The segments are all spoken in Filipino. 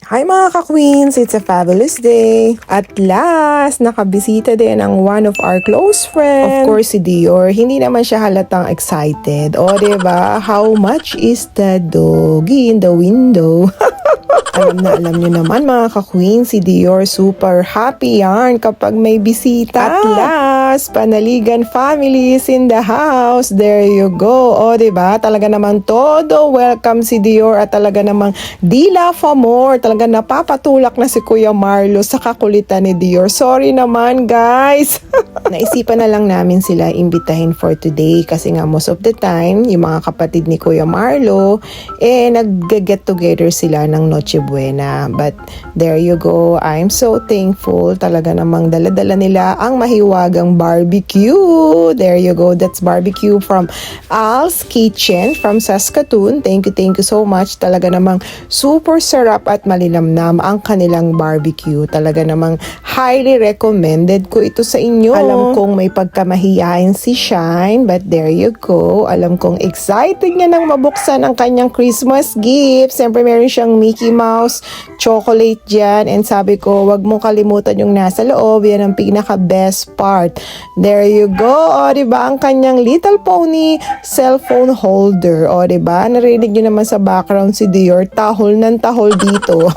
Hi mga ka-queens! It's a fabulous day! At last, nakabisita din ang one of our close friends. Of course, si Dior. Hindi naman siya halatang excited. O, diba? How much is the doggy in the window? Alam nyo naman mga ka-queen, si Dior super happy yan kapag may bisita. At last, Panaligan families in the house. There you go. O, diba? Talaga namang todo welcome si Dior at talaga namang dila for more. Talaga napapatulak na si Kuya Marlo sa kakulitan ni Dior. Sorry naman guys. Naisipan na lang namin sila imbitahin for today kasi nga most of the time, yung mga kapatid ni Kuya Marlo, nag-get together sila ng Noche Buena. But there you go. I'm so thankful. Talaga namang dala-dala nila ang mahiwagang barbecue. There you go. That's barbecue from Al's Kitchen from Saskatoon. Thank you so much. Talaga namang super sarap at malinamnam ang kanilang barbecue. Talaga namang highly recommended ko ito sa inyo. Alam kong may pagkamahiyain si Shine, but there you go. Alam kong excited niya nang mabuksan ang kanyang Christmas gift. Siyempre meron siyang Mickey Mouse chocolate dyan. And sabi ko, wag mong kalimutan yung nasa loob. Yan ang pinaka-best part. There you go. O, diba? Ang kanyang Little Pony cellphone holder. O, diba? Narinig nyo naman sa background si Dior. Tahol ng tahol dito.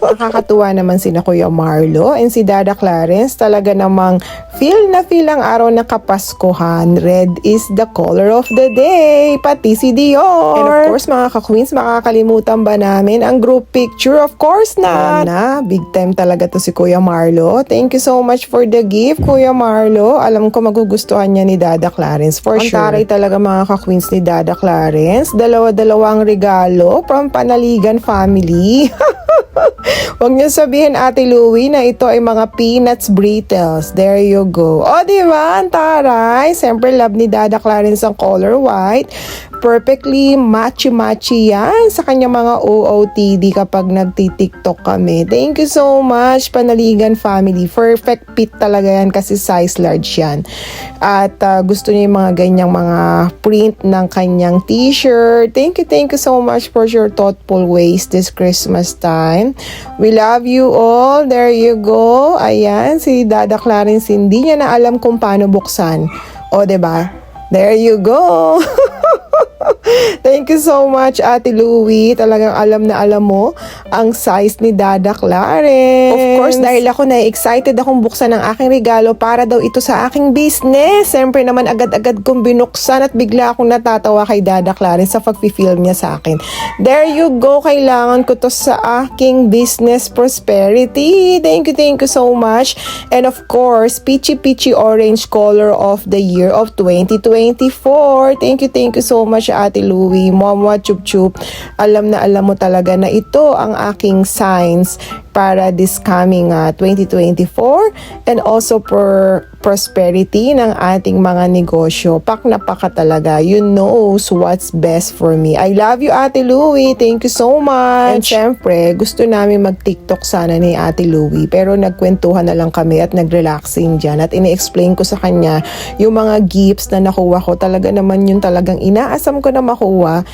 Nakakatuwa naman si Kuya Marlo and si Dada Clarence. Talaga namang feel ang araw na Kapaskuhan. Red is the color of the day. Pati si Dior. And of course, mga ka-queens, makakalimutan ba namin ang group picture? Of course not. Big time talaga to si Kuya Marlo. Thank you so much for the gift, Kuya Marlo. Alam ko magugustuhan niya ni Dada Clarence for sure. Ang taray talaga mga ka-queens ni Dada Clarence. Dalawa-dalawang regalo from Panaligan family. Huwag niyo sabihin Ate Louie na ito ay mga peanuts brittles. There you go. O, diba? Ang taray. Siyempre, love ni Dada Clarence ang color white. Perfectly matchy-matchy yan sa kanyang mga OOTD kapag nagti-TikTok kami. Thank you so much, Panaligan family. Perfect fit talaga yan kasi size large yan. At gusto niya yung mga ganyang mga print ng kanyang t-shirt. Thank you so much for your thoughtful ways this Christmas time. We love you all. There you go. Ayan, si Dada Clarence hindi niya na alam kung paano buksan. O, diba? There you go. Thank you so much, Ate Louie. Talagang alam na alam mo ang size ni Dada Clarence. Of course, dahil ako na-excited akong buksan ang aking regalo para daw ito sa aking business. Siyempre naman agad-agad kong binuksan at bigla akong natatawa kay Dada Clarence sa pag-film niya sa akin. There you go. Kailangan ko to sa aking business prosperity. Thank you so much. And of course, peachy orange color of the year of 2024. Thank you so much, Ate Louie, Mama Chup Chup. Alam na alam mo talaga na ito ang aking signs para this coming 2024 and also for prosperity ng ating mga negosyo. Pak na paka talaga. You knows what's best for me. I love you, Ate Louie. Thank you so much. And syempre, gusto namin mag-TikTok sana ni Ate Louie pero nagkwentuhan na lang kami at nag-relaxing dyan at ini-explain ko sa kanya yung mga gifts na nakuha ko. Talaga naman yun talagang inaasam ko na makuha.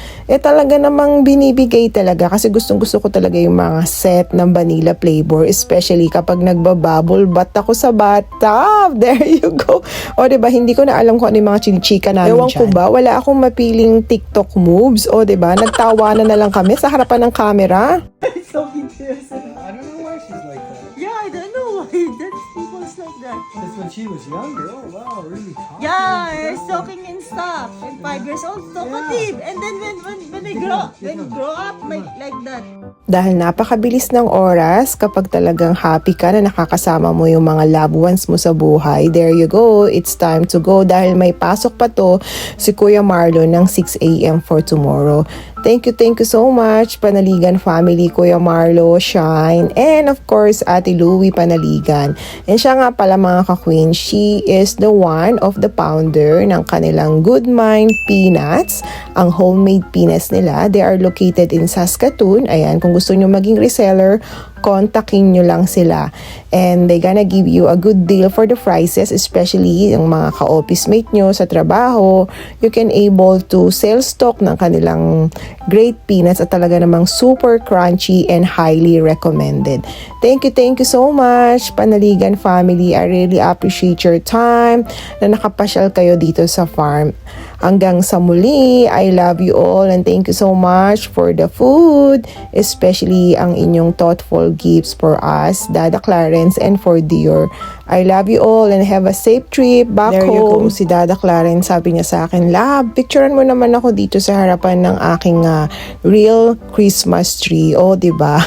Talaga namang binibigay talaga kasi gustong-gusto ko talaga yung mga set ng vanilla flavor, especially kapag nagbabubble bath ako sa bathtub. There you go. O, diba, hindi ko na alam kung ano yung mga chinichika namin dyan. Ewan ko ba, wala akong mapiling TikTok moves. O, diba, nagtawanan na lang kami sa harapan ng camera. It's so cute. I don't know why she's like that. Yeah, I don't know why that's people's like that. That's when she was younger. Oh wow, really talking. Yeah, soaking and stuff. And 5 years old, talkative. And then when they grow up like that. Dahil napakabilis ng oras kapag talagang happy ka na nakakasama mo yung mga loved ones mo sa buhay. There you go. It's time to go dahil may pasok pa to si Kuya Marlo ng 6 a.m. for tomorrow. Thank you so much, Panaligan family, Kuya Marlo, Shine, and of course, Ate Louie Panaligan. And siya nga pala mga ka-queen, she is the one of the founder ng kanilang Good Mind Peanuts, ang homemade peanuts nila. They are located in Saskatoon. Ayan, kung gusto nyo maging reseller, kontakin nyo lang sila. And they gonna give you a good deal for the prices, especially yung mga ka-office mate nyo sa trabaho. You can able to sell stock ng kanilang great peanuts at talaga namang super crunchy and highly recommended. Thank you so much, Panaligan family. I really appreciate your time na nakapasyal kayo dito sa farm. Hanggang sa muli, I love you all and thank you so much for the food, especially ang inyong thoughtful gifts for us, Dada Clarence and for Dior. I love you all and have a safe trip back There you home. go. Si Dada Clarence sabi niya sa akin, Lab, picturean mo naman ako dito sa harapan ng aking real Christmas tree. Oh, diba?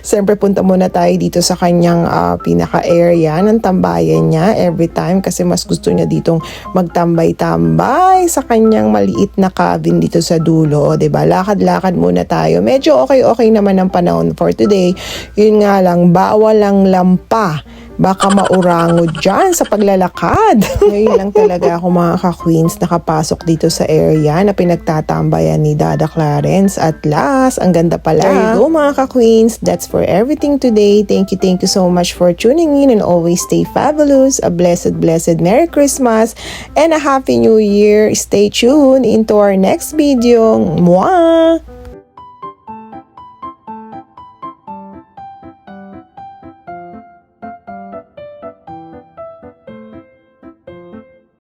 Siyempre punta muna tayo dito sa kanyang pinaka-area ng tambayan niya every time kasi mas gusto niya ditong magtambay-tambay sa kanyang maliit na cabin dito sa dulo. O, diba? Lakad-lakad muna tayo. Medyo okay naman ang panahon for today. Yun nga lang, bawal lang lampa. Baka maurango dyan sa paglalakad. Ngayon lang talaga ako mga ka-queens nakapasok dito sa area na pinagtatambayan ni Dada Clarence. At last, ang ganda pala. There you go mga ka-queens. That's for everything today. Thank you so much for tuning in and always stay fabulous. A blessed Merry Christmas and a Happy New Year. Stay tuned into our next video. Mwah!